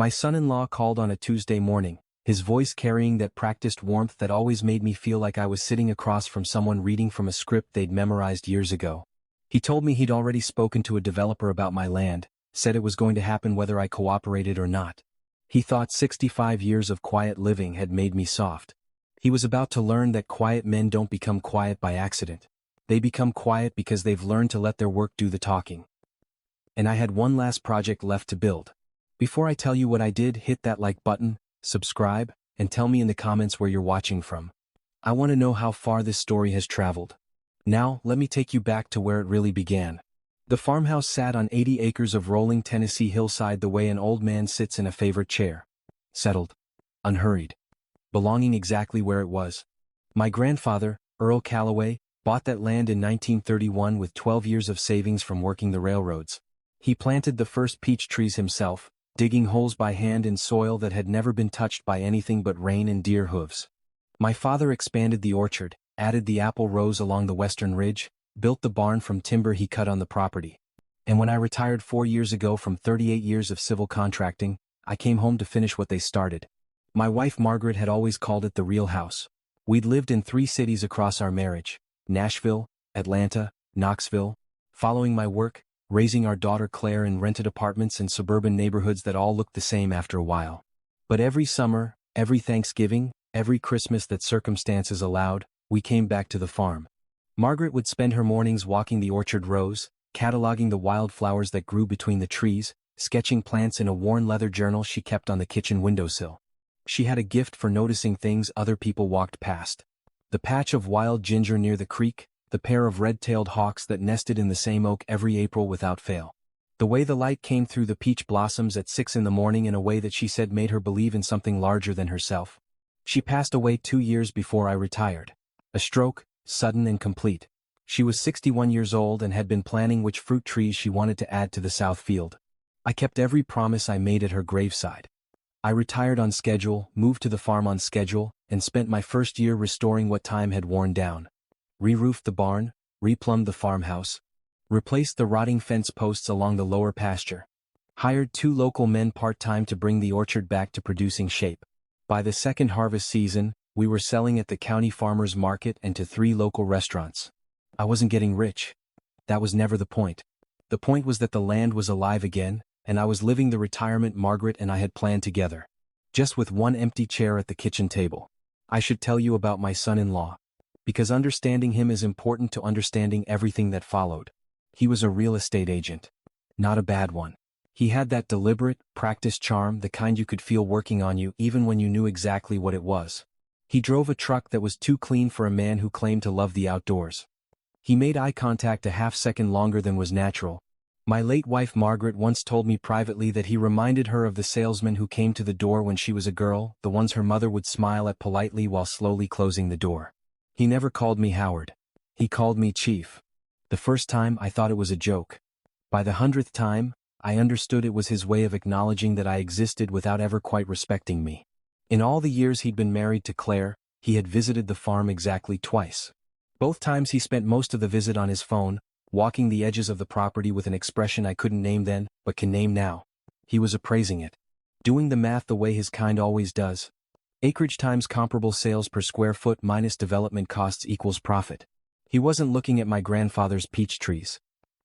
My son-in-law called on a Tuesday morning, his voice carrying that practiced warmth that always made me feel like I was sitting across from someone reading from a script they'd memorized years ago. He told me he'd already spoken to a developer about my land, said it was going to happen whether I cooperated or not. He thought 65 years of quiet living had made me soft. He was about to learn that quiet men don't become quiet by accident. They become quiet because they've learned to let their work do the talking. And I had one last project left to build. Before I tell you what I did, hit that like button, subscribe, and tell me in the comments where you're watching from. I want to know how far this story has traveled. Now, let me take you back to where it really began. The farmhouse sat on 80 acres of rolling Tennessee hillside the way an old man sits in a favorite chair. Settled. Unhurried. Belonging exactly where it was. My grandfather, Earl Calloway, bought that land in 1931 with 12 years of savings from working the railroads. He planted the first peach trees himself, digging holes by hand in soil that had never been touched by anything but rain and deer hooves. My father expanded the orchard, added the apple rows along the western ridge, built the barn from timber he cut on the property. And when I retired 4 years ago from 38 years of civil contracting, I came home to finish what they started. My wife Margaret had always called it the real house. We'd lived in 3 cities across our marriage: Nashville, Atlanta, Knoxville. Following my work, raising our daughter Claire in rented apartments in suburban neighborhoods that all looked the same after a while. But every summer, every Thanksgiving, every Christmas that circumstances allowed, we came back to the farm. Margaret would spend her mornings walking the orchard rows, cataloging the wildflowers that grew between the trees, sketching plants in a worn leather journal she kept on the kitchen windowsill. She had a gift for noticing things other people walked past. The patch of wild ginger near the creek, the pair of red-tailed hawks that nested in the same oak every April without fail. The way the light came through the peach blossoms at 6 in the morning in a way that she said made her believe in something larger than herself. She passed away 2 years before I retired. A stroke, sudden and complete. She was 61 years old and had been planning which fruit trees she wanted to add to the south field. I kept every promise I made at her graveside. I retired on schedule, moved to the farm on schedule, and spent my first year restoring what time had worn down. Re-roofed the barn, replumbed the farmhouse, replaced the rotting fence posts along the lower pasture. Hired 2 local men part-time to bring the orchard back to producing shape. By the second harvest season, we were selling at the county farmers market and to 3 local restaurants. I wasn't getting rich. That was never the point. The point was that the land was alive again, and I was living the retirement Margaret and I had planned together. Just with one empty chair at the kitchen table. I should tell you about my son-in-law. Because understanding him is important to understanding everything that followed. He was a real estate agent. Not a bad one. He had that deliberate, practiced charm, the kind you could feel working on you even when you knew exactly what it was. He drove a truck that was too clean for a man who claimed to love the outdoors. He made eye contact a half-second longer than was natural. My late wife Margaret once told me privately that he reminded her of the salesman who came to the door when she was a girl, the ones her mother would smile at politely while slowly closing the door. He never called me Howard. He called me Chief. The first time I thought it was a joke. By the 100th time, I understood it was his way of acknowledging that I existed without ever quite respecting me. In all the years he'd been married to Claire, he had visited the farm exactly twice. Both times he spent most of the visit on his phone, walking the edges of the property with an expression I couldn't name then, but can name now. He was appraising it. Doing the math the way his kind always does. Acreage times comparable sales per square foot minus development costs equals profit. He wasn't looking at my grandfather's peach trees.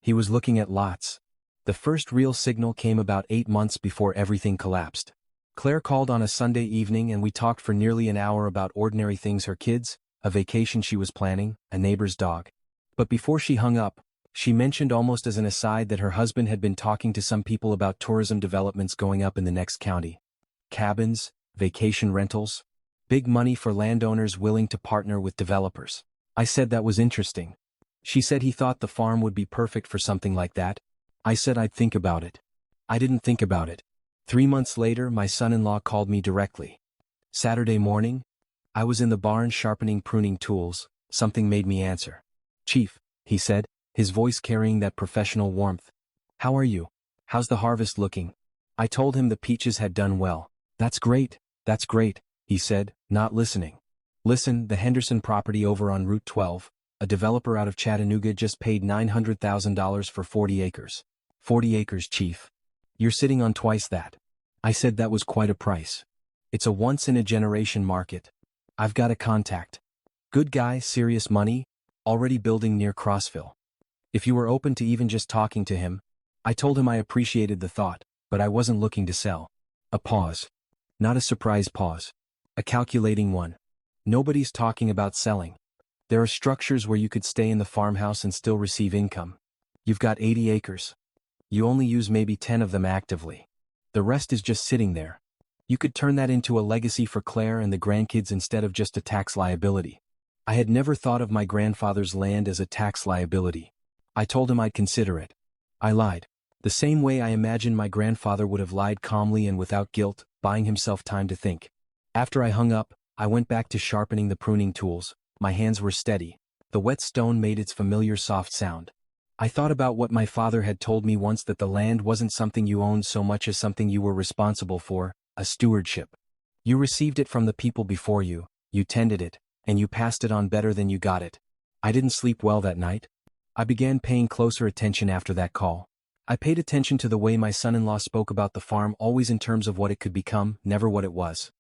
He was looking at lots. The first real signal came about 8 months before everything collapsed. Claire called on a Sunday evening and we talked for nearly an hour about ordinary things: her kids, a vacation she was planning, a neighbor's dog. But before she hung up, she mentioned almost as an aside that her husband had been talking to some people about tourism developments going up in the next county. Cabins, vacation rentals, big money for landowners willing to partner with developers. I said that was interesting. She said he thought the farm would be perfect for something like that. I said I'd think about it. I didn't think about it. 3 months later, my son-in-law called me directly. Saturday morning, I was in the barn sharpening pruning tools. Something made me answer. "Chief," he said, his voice carrying that professional warmth. "How are you? How's the harvest looking?" I told him the peaches had done well. That's great, he said, not listening. "Listen, the Henderson property over on Route 12, a developer out of Chattanooga just paid $900,000 for 40 acres. 40 acres, Chief. You're sitting on twice that. I said that was quite a price. It's a once-in-a-generation market. I've got a contact. Good guy, serious money, already building near Knoxville. If you were open to even just talking to him. I told him I appreciated the thought, but I wasn't looking to sell. A pause. Not a surprise pause. A calculating one. Nobody's talking about selling. There are structures where you could stay in the farmhouse and still receive income. You've got 80 acres. You only use maybe 10 of them actively. The rest is just sitting there. You could turn that into a legacy for Claire and the grandkids instead of just a tax liability. I had never thought of my grandfather's land as a tax liability. I told him I'd consider it. I lied. The same way I imagined my grandfather would have lied calmly and without guilt, buying himself time to think. After I hung up, I went back to sharpening the pruning tools. My hands were steady. The wet stone made its familiar soft sound. I thought about what my father had told me once, that the land wasn't something you owned so much as something you were responsible for, a stewardship. You received it from the people before you, you tended it, and you passed it on better than you got it. I didn't sleep well that night. I began paying closer attention after that call. I paid attention to the way my son-in-law spoke about the farm, always in terms of what it could become, never what it was.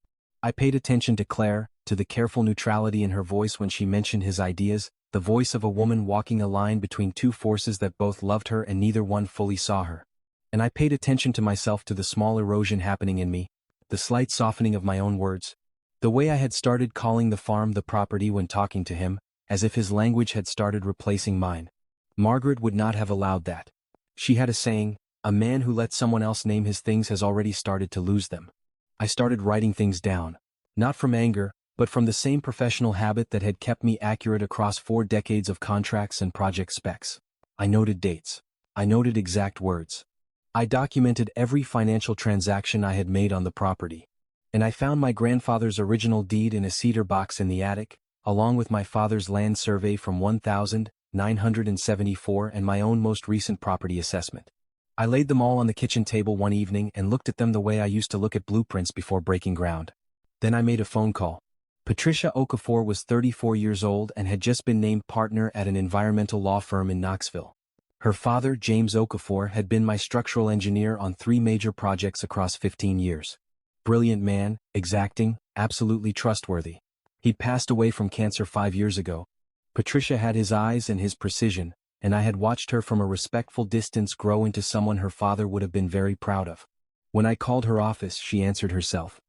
I paid attention to Claire, to the careful neutrality in her voice when she mentioned his ideas, the voice of a woman walking a line between two forces that both loved her and neither one fully saw her. And I paid attention to myself, to the small erosion happening in me, the slight softening of my own words. The way I had started calling the farm the property when talking to him, as if his language had started replacing mine. Margaret would not have allowed that. She had a saying, a man who lets someone else name his things has already started to lose them. I started writing things down. Not from anger, but from the same professional habit that had kept me accurate across 4 decades of contracts and project specs. I noted dates. I noted exact words. I documented every financial transaction I had made on the property. And I found my grandfather's original deed in a cedar box in the attic, along with my father's land survey from 1974 and my own most recent property assessment. I laid them all on the kitchen table one evening and looked at them the way I used to look at blueprints before breaking ground. Then I made a phone call. Patricia Okafor was 34 years old and had just been named partner at an environmental law firm in Knoxville. Her father, James Okafor, had been my structural engineer on 3 major projects across 15 years. Brilliant man, exacting, absolutely trustworthy. He'd passed away from cancer 5 years ago. Patricia had his eyes and his precision, and I had watched her from a respectful distance grow into someone her father would have been very proud of. When I called her office, she answered herself.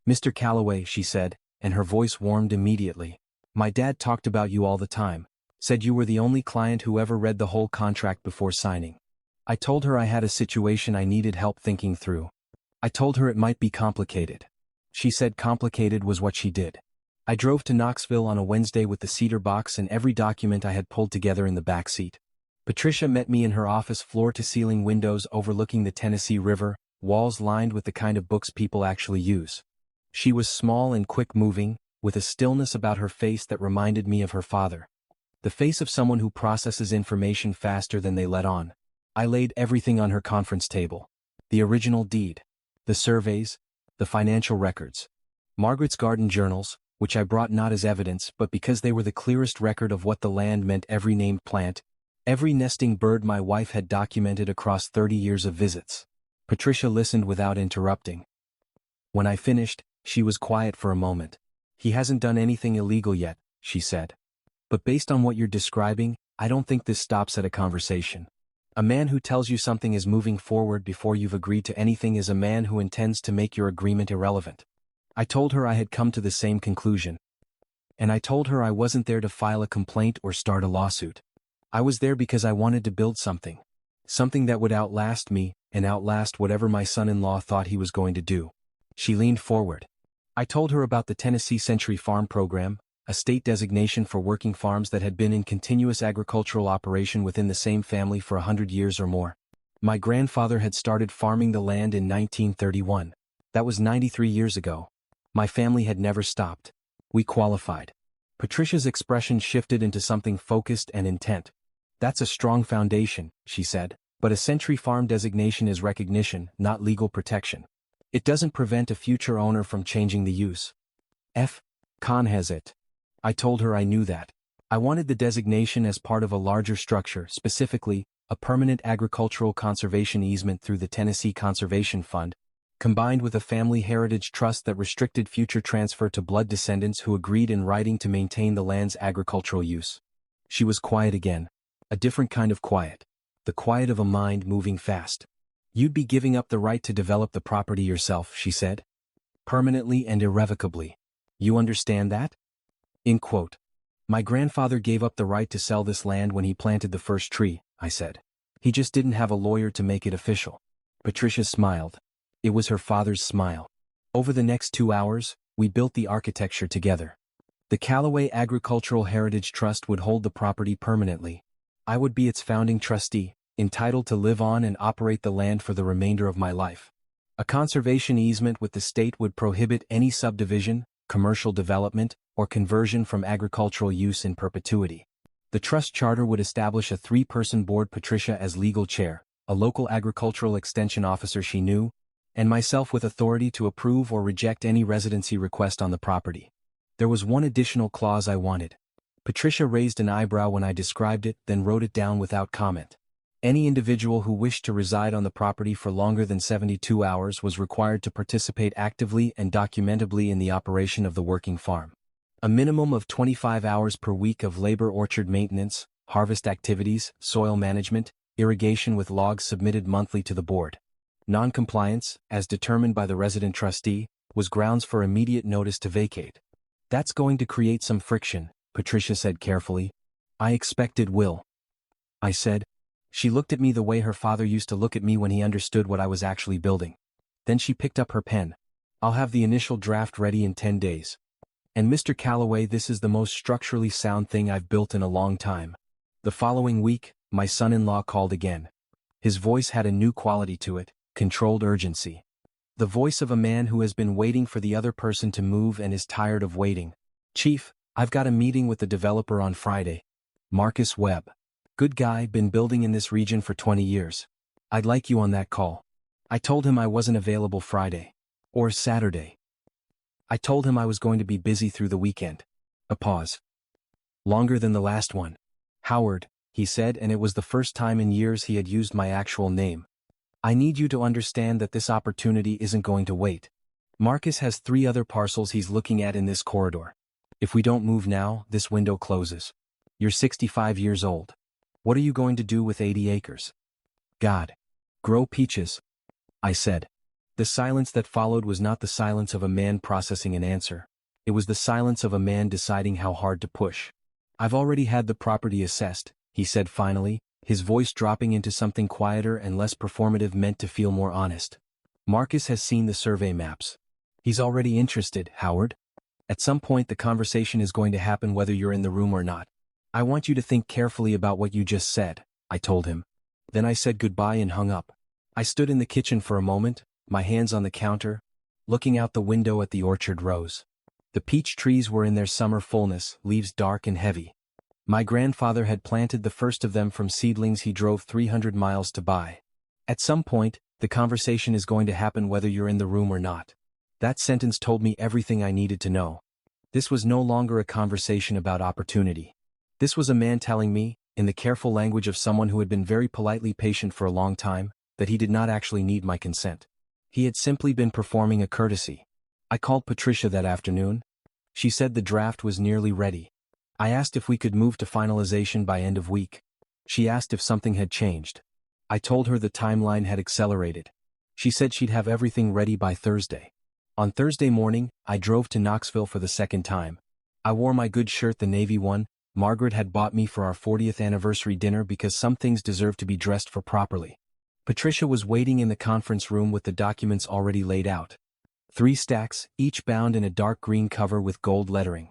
"Mr. Calloway," she said, and her voice warmed immediately. "My dad talked about you all the time. Said you were the only client who ever read the whole contract before signing." I told her I had a situation I needed help thinking through. I told her it might be complicated. She said complicated was what she did. I drove to Knoxville on a Wednesday with the cedar box and every document I had pulled together in the back seat. Patricia met me in her office, floor-to-ceiling windows overlooking the Tennessee River, walls lined with the kind of books people actually use. She was small and quick-moving, with a stillness about her face that reminded me of her father. The face of someone who processes information faster than they let on. I laid everything on her conference table. The original deed. The surveys. The financial records. Margaret's garden journals, which I brought not as evidence but because they were the clearest record of what the land meant, every named plant, every nesting bird my wife had documented across 30 years of visits. Patricia listened without interrupting. When I finished, she was quiet for a moment. "He hasn't done anything illegal yet," she said. "But based on what you're describing, I don't think this stops at a conversation. A man who tells you something is moving forward before you've agreed to anything is a man who intends to make your agreement irrelevant." I told her I had come to the same conclusion. And I told her I wasn't there to file a complaint or start a lawsuit. I was there because I wanted to build something. Something that would outlast me, and outlast whatever my son-in-law thought he was going to do. She leaned forward. I told her about the Tennessee Century Farm Program, a state designation for working farms that had been in continuous agricultural operation within the same family for 100 years or more. My grandfather had started farming the land in 1931. That was 93 years ago. My family had never stopped. We qualified. Patricia's expression shifted into something focused and intent. "That's a strong foundation," she said, "but a Century Farm designation is recognition, not legal protection. It doesn't prevent a future owner from changing the use. Con has it." I told her I knew that. I wanted the designation as part of a larger structure, specifically, a permanent agricultural conservation easement through the Tennessee Conservation Fund, combined with a family heritage trust that restricted future transfer to blood descendants who agreed in writing to maintain the land's agricultural use. She was quiet again. A different kind of quiet. The quiet of a mind moving fast. You'd be giving up the right to develop the property yourself, she said. Permanently and irrevocably. You understand that? In quote. My grandfather gave up the right to sell this land when he planted the first tree, I said. He just didn't have a lawyer to make it official. Patricia smiled. It was her father's smile. Over the next 2 hours, we built the architecture together. The Callaway Agricultural Heritage Trust would hold the property permanently. I would be its founding trustee, entitled to live on and operate the land for the remainder of my life. A conservation easement with the state would prohibit any subdivision, commercial development, or conversion from agricultural use in perpetuity. The trust charter would establish a 3-person board, Patricia as legal chair, a local agricultural extension officer she knew, and myself with authority to approve or reject any residency request on the property. There was one additional clause I wanted. Patricia raised an eyebrow when I described it, then wrote it down without comment. Any individual who wished to reside on the property for longer than 72 hours was required to participate actively and documentably in the operation of the working farm. A minimum of 25 hours per week of labor, orchard maintenance, harvest activities, soil management, irrigation with logs submitted monthly to the board. Non-compliance, as determined by the resident trustee, was grounds for immediate notice to vacate. That's going to create some friction, Patricia said carefully. I expect it will. I said. She looked at me the way her father used to look at me when he understood what I was actually building. Then she picked up her pen. I'll have the initial draft ready in 10 days. And Mr. Callaway, this is the most structurally sound thing I've built in a long time. The following week, my son-in-law called again. His voice had a new quality to it, controlled urgency. The voice of a man who has been waiting for the other person to move and is tired of waiting. Chief, I've got a meeting with the developer on Friday. Marcus Webb. Good guy, been building in this region for 20 years. I'd like you on that call. I told him I wasn't available Friday. Or Saturday. I told him I was going to be busy through the weekend. A pause. Longer than the last one. Howard, he said, and it was the first time in years he had used my actual name. I need you to understand that this opportunity isn't going to wait. Marcus has 3 other parcels he's looking at in this corridor. If we don't move now, this window closes. You're 65 years old. What are you going to do with 80 acres? God. Grow peaches. I said. The silence that followed was not the silence of a man processing an answer. It was the silence of a man deciding how hard to push. I've already had the property assessed, he said finally, his voice dropping into something quieter and less performative, meant to feel more honest. Marcus has seen the survey maps. He's already interested, Howard. At some point the conversation is going to happen whether you're in the room or not. I want you to think carefully about what you just said, I told him. Then I said goodbye and hung up. I stood in the kitchen for a moment, my hands on the counter, looking out the window at the orchard rows. The peach trees were in their summer fullness, leaves dark and heavy. My grandfather had planted the first of them from seedlings he drove 300 miles to buy. At some point, the conversation is going to happen whether you're in the room or not. That sentence told me everything I needed to know. This was no longer a conversation about opportunity. This was a man telling me, in the careful language of someone who had been very politely patient for a long time, that he did not actually need my consent. He had simply been performing a courtesy. I called Patricia that afternoon. She said the draft was nearly ready. I asked if we could move to finalization by end of week. She asked if something had changed. I told her the timeline had accelerated. She said she'd have everything ready by Thursday. On Thursday morning, I drove to Knoxville for the second time. I wore my good shirt, the navy one Margaret had bought me for our 40th anniversary dinner, because some things deserve to be dressed for properly. Patricia was waiting in the conference room with the documents already laid out. 3 stacks, each bound in a dark green cover with gold lettering.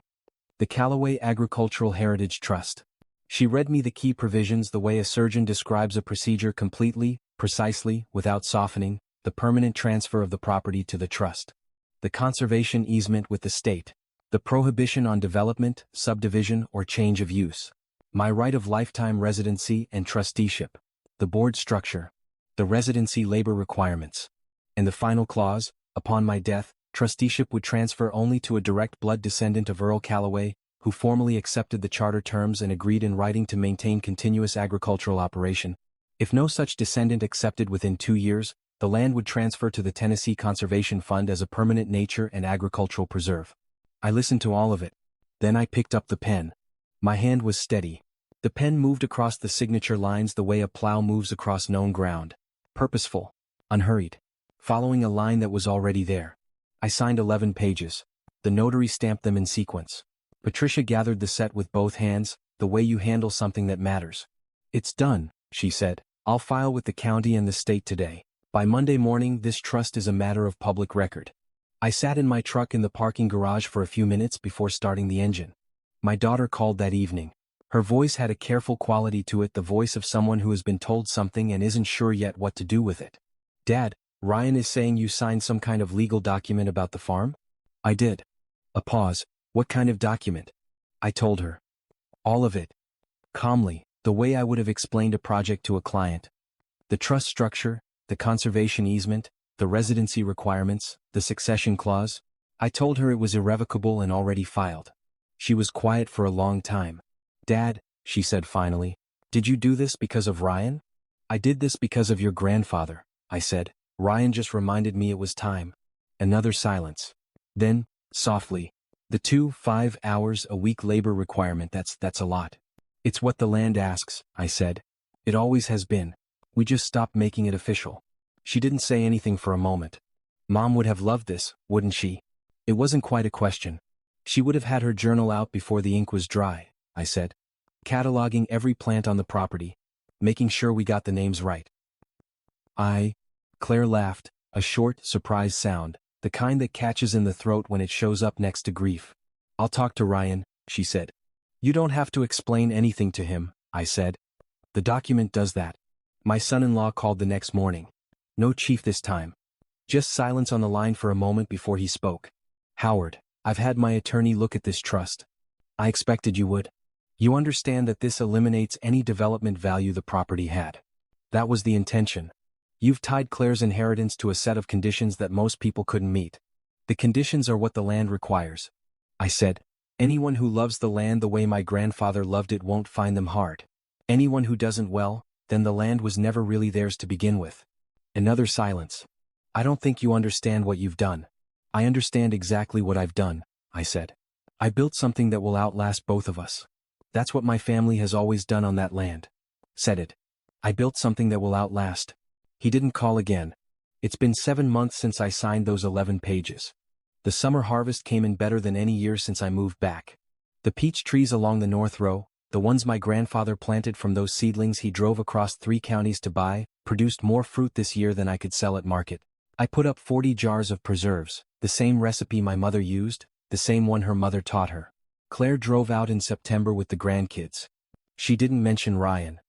The Callaway Agricultural Heritage Trust. She read me the key provisions the way a surgeon describes a procedure, completely, precisely, without softening: the permanent transfer of the property to the trust. The conservation easement with the state. The prohibition on development, subdivision, or change of use. My right of lifetime residency and trusteeship. The board structure. The residency labor requirements. And the final clause: upon my death, trusteeship would transfer only to a direct blood descendant of Earl Callaway, who formally accepted the charter terms and agreed in writing to maintain continuous agricultural operation. If no such descendant accepted within 2 years, The land would transfer to the Tennessee Conservation Fund as a permanent nature and agricultural preserve. I listened to all of it. Then I picked up the pen. My hand was steady. The pen moved across the signature lines the way a plow moves across known ground. Purposeful. Unhurried. Following a line that was already there. I signed 11 pages. The notary stamped them in sequence. Patricia gathered the set with both hands, the way you handle something that matters. "It's done," she said. "I'll file with the county and the state today. By Monday morning, this trust is a matter of public record." I sat in my truck in the parking garage for a few minutes before starting the engine. My daughter called that evening. Her voice had a careful quality to it, the voice of someone who has been told something and isn't sure yet what to do with it. "Dad, Ryan is saying you signed some kind of legal document about the farm?" I did. A pause. "What kind of document?" I told her. "All of it." Calmly, the way I would have explained a project to a client. The trust structure, the conservation easement, the residency requirements, the succession clause. I told her it was irrevocable and already filed. She was quiet for a long time. "Dad," she said finally, "did you do this because of Ryan?" "I did this because of your grandfather," I said. "Ryan just reminded me it was time." Another silence. Then, softly, "The 5 hours a week labor requirement, that's a lot." "It's what the land asks," I said. "It always has been. We just stopped making it official." She didn't say anything for a moment. "Mom would have loved this, wouldn't she?" It wasn't quite a question. "She would have had her journal out before the ink was dry," I said. "Cataloging every plant on the property. Making sure we got the names right." Claire laughed, a short, surprised sound, the kind that catches in the throat when it shows up next to grief. "I'll talk to Ryan," she said. "You don't have to explain anything to him," I said. "The document does that." My son-in-law called the next morning. No chief this time. Just silence on the line for a moment before he spoke. "Howard, I've had my attorney look at this trust. I expected you would. You understand that this eliminates any development value the property had. That was the intention. You've tied Claire's inheritance to a set of conditions that most people couldn't meet. The conditions are what the land requires." I said. "Anyone who loves the land the way my grandfather loved it won't find them hard. Anyone who doesn't, well, then the land was never really theirs to begin with." Another silence. "I don't think you understand what you've done." "I understand exactly what I've done," I said. "I built something that will outlast both of us. That's what my family has always done on that land." Said it. "I built something that will outlast." He didn't call again. It's been 7 months since I signed those 11 pages. The summer harvest came in better than any year since I moved back. The peach trees along the North Row, the ones my grandfather planted from those seedlings he drove across 3 counties to buy, produced more fruit this year than I could sell at market. I put up 40 jars of preserves, the same recipe my mother used, the same one her mother taught her. Claire drove out in September with the grandkids. She didn't mention Ryan.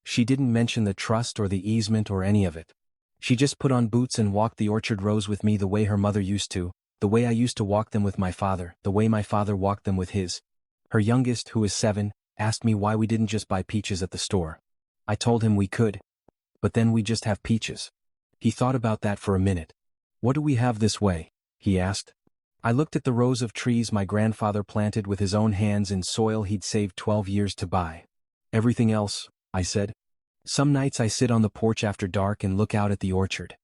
She didn't mention the trust or the easement or any of it. She just put on boots and walked the orchard rows with me the way her mother used to, the way I used to walk them with my father, the way my father walked them with his. Her youngest, who is 7, asked me why we didn't just buy peaches at the store. I told him we could. But then we just have peaches. He thought about that for a minute. "What do we have this way?" he asked. I looked at the rows of trees my grandfather planted with his own hands in soil he'd saved 12 years to buy. "Everything else," I said. "Some nights I sit on the porch after dark and look out at the orchard.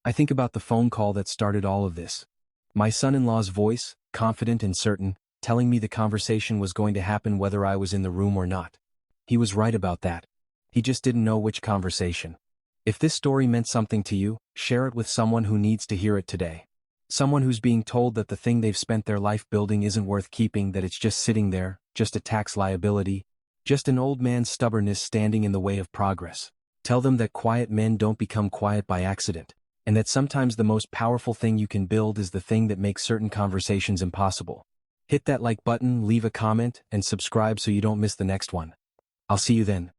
I think about the phone call that started all of this. My son-in-law's voice, confident and certain, telling me the conversation was going to happen whether I was in the room or not. He was right about that. He just didn't know which conversation. If this story meant something to you, share it with someone who needs to hear it today. Someone who's being told that the thing they've spent their life building isn't worth keeping, that it's just sitting there, just a tax liability, just an old man's stubbornness standing in the way of progress. Tell them that quiet men don't become quiet by accident, and that sometimes the most powerful thing you can build is the thing that makes certain conversations impossible. Hit that like button, leave a comment, and subscribe so you don't miss the next one. I'll see you then.